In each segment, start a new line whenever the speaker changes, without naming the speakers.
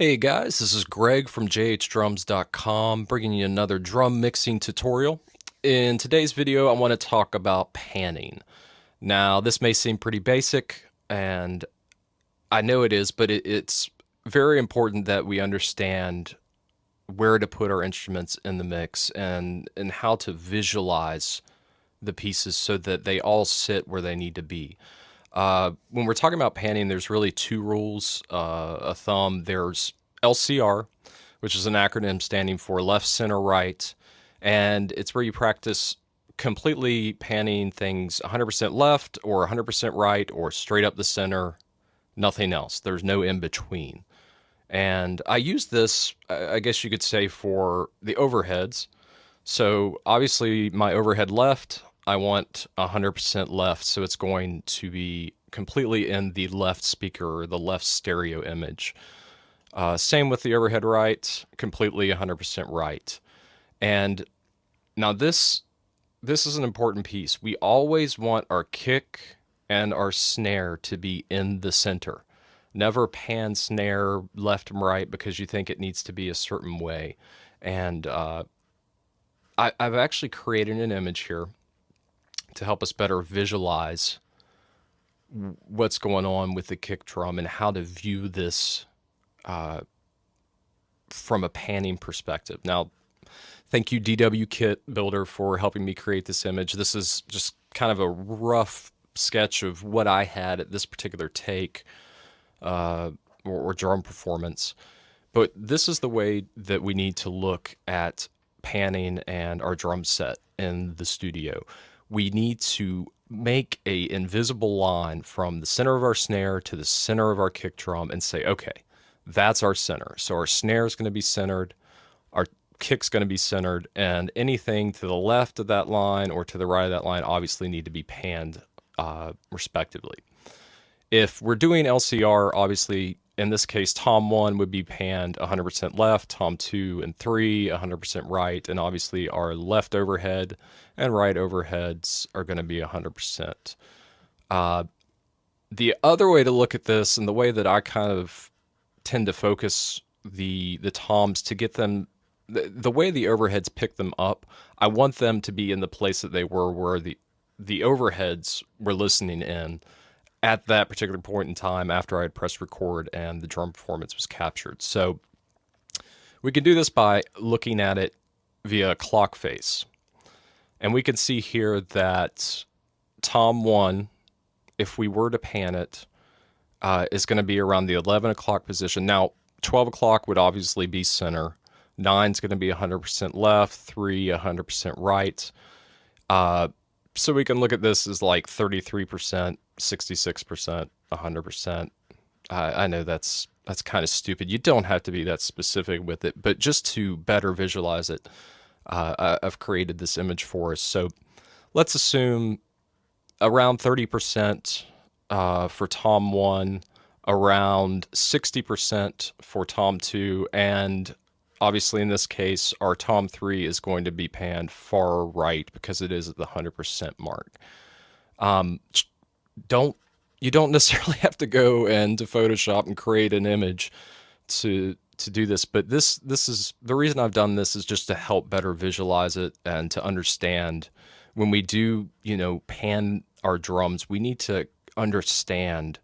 Hey guys, this is Greg from JHDrums.com bringing you another drum mixing tutorial. In today's video, I want to talk about panning. Now, this may seem pretty basic, and I know it is, but it's very important that we understand where to put our instruments in the mix and how to visualize the pieces so that they all sit where they need to be. When we're talking about panning, there's really two rules of thumb. There's LCR, which is an acronym standing for left, center, right, and it's where you practice completely panning things 100% left or 100% right or straight up the center, nothing else. There's no in between. And I use this, I guess you could say, for the overheads. So obviously my overhead left, I want 100% left, so it's going to be completely in the left speaker or the left stereo image. Same with the overhead right, completely 100% right. And now this is an important piece. We always want our kick and our snare to be in the center. Never pan snare left and right because you think it needs to be a certain way. And I've actually created an image here to help us better visualize what's going on with the kick drum and how to view this from a panning perspective. Now, thank you DW Kit Builder for helping me create this image. This is just kind of a rough sketch of what I had at this particular take or drum performance. But this is the way that we need to look at panning and our drum set in the studio. We need to make a invisible line from the center of our snare to the center of our kick drum and say, okay, that's our center. So our snare is going to be centered, our kick's going to be centered, and anything to the left of that line or to the right of that line obviously need to be panned respectively. If we're doing LCR, obviously, in this case, Tom 1 would be panned 100% left, Tom 2 and 3 100% right, and obviously our left overhead and right overheads are going to be 100%. The other way to look at this, and the way that I kind of tend to focus the toms to get them, the way the overheads pick them up, I want them to be in the place that they were where the overheads were listening in at that particular point in time after I had pressed record and the drum performance was captured. So we can do this by looking at it via clock face. And we can see here that Tom 1, if we were to pan it, is going to be around the 11 o'clock position. Now, 12 o'clock would obviously be center. 9 is going to be 100% left, 3 100% right. So we can look at this as like 33%, 66%, 100%. I know that's kind of stupid. You don't have to be that specific with it, but just to better visualize it, I've created this image for us. So let's assume around 30% for Tom 1, around 60% for Tom 2, and obviously in this case, our Tom 3 is going to be panned far right because it is at the 100% mark. You don't necessarily have to go into Photoshop and create an image to do this, but this is the reason I've done this, is just to help better visualize it and to understand when we do, pan our drums, we need to understand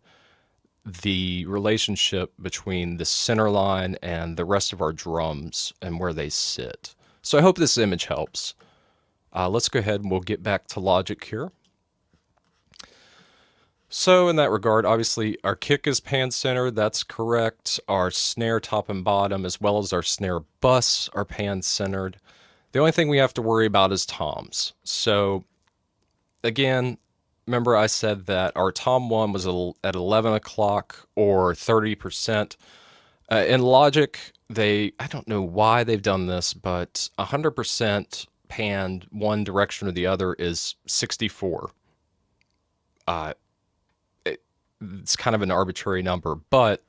the relationship between the center line and the rest of our drums and where they sit. So I hope this image helps. Let's go ahead and we'll get back to Logic here. So in that regard, obviously our kick is pan center, that's correct. Our snare top and bottom, as well as our snare bus, are pan centered. The only thing we have to worry about is toms. So again, remember I said that our Tom 1 was at 11 o'clock or 30%. In Logic, I don't know why they've done this, but 100% panned one direction or the other is 64. It's kind of an arbitrary number, but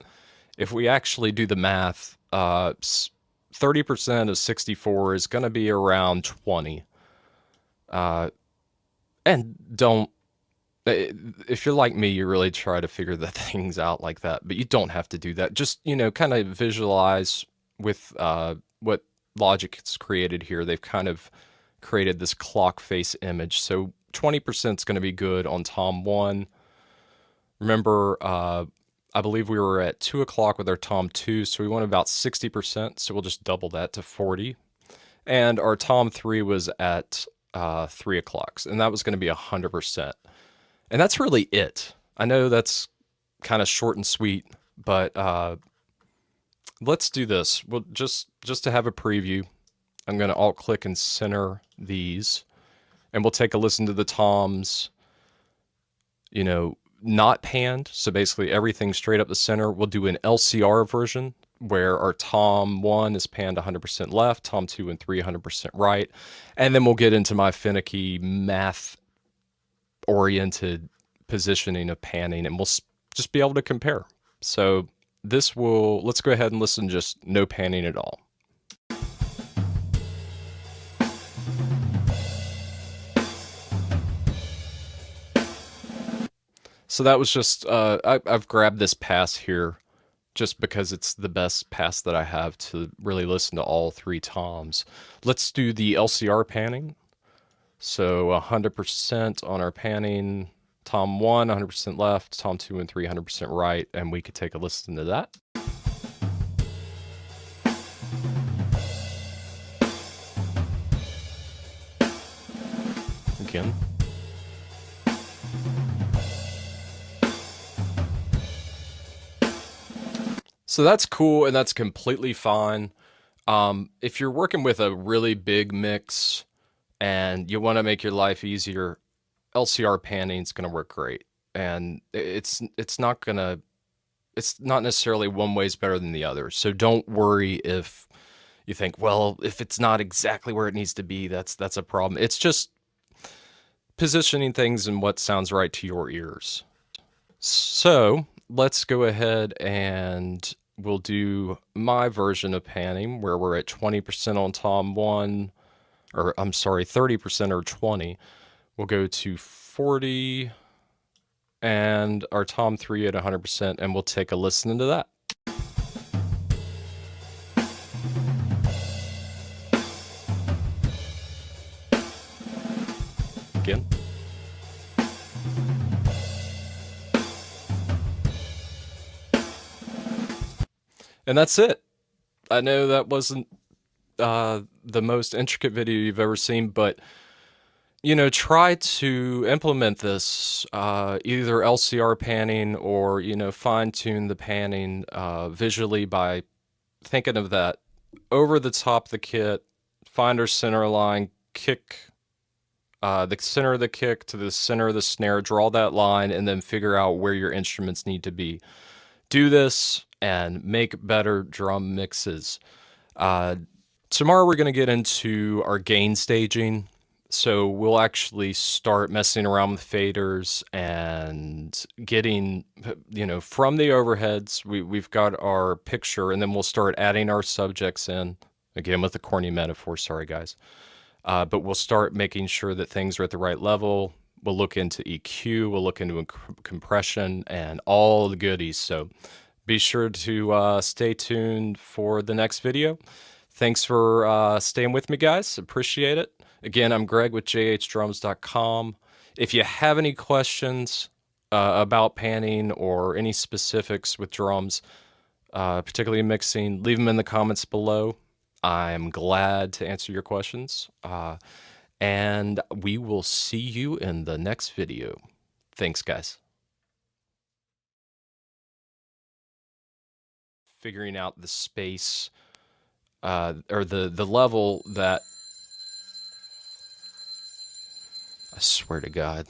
if we actually do the math, 30% of 64 is going to be around 20. And don't If you're like me, you really try to figure the things out like that, but you don't have to do that. Just, kind of visualize with what Logic has created here. They've kind of created this clock face image. So 20% is going to be good on Tom 1. Remember, I believe we were at 2 o'clock with our Tom 2, so we want about 60%, so we'll just double that to 40. And our Tom 3 was at 3 o'clock, and that was going to be 100%. And that's really it. I know that's kind of short and sweet, but let's do this. Well, just to have a preview, I'm going to alt-click and center these, and we'll take a listen to the toms, not panned. So basically everything straight up the center. We'll do an LCR version where our Tom 1 is panned 100% left, Tom 2 and 3 100% right, and then we'll get into my finicky math-oriented positioning of panning, and we'll just be able to compare. So let's go ahead and listen, just no panning at all. So that was just, I've grabbed this pass here just because it's the best pass that I have to really listen to all 3 toms. Let's do the LCR panning. So 100% on our panning, Tom 1, 100% left, Tom 2 and 3, 100% right, and we could take a listen to that. Again. So that's cool, and that's completely fine. If you're working with a really big mix and you want to make your life easier, LCR panning is going to work great. And it's not necessarily one way is better than the other. So don't worry if you think, well, if it's not exactly where it needs to be, that's a problem. It's just positioning things in what sounds right to your ears. So let's go ahead and we'll do my version of panning where we're at 20% on Tom 1, or I'm sorry, 30% or 20. We'll go to 40 and our Tom 3 at 100%, and we'll take a listen into that. Again. And that's it. I know that wasn't the most intricate video you've ever seen, but try to implement this, either LCR panning or, fine-tune the panning visually by thinking of that over the top of the kit, find our center line, kick the center of the kick to the center of the snare, draw that line, and then figure out where your instruments need to be. Do this and make better drum mixes. Tomorrow we're going to get into our gain staging. So we'll actually start messing around with faders and getting, from the overheads, we've got our picture, and then we'll start adding our subjects in, again with the corny metaphor, sorry guys. But we'll start making sure that things are at the right level. We'll look into EQ, we'll look into compression and all the goodies. So be sure to stay tuned for the next video. Thanks for staying with me, guys. Appreciate it. Again, I'm Greg with JHDrums.com. If you have any questions about panning or any specifics with drums, particularly mixing, leave them in the comments below. I'm glad to answer your questions. And we will see you in the next video. Thanks, guys. Figuring out the space or the level that, I swear to God.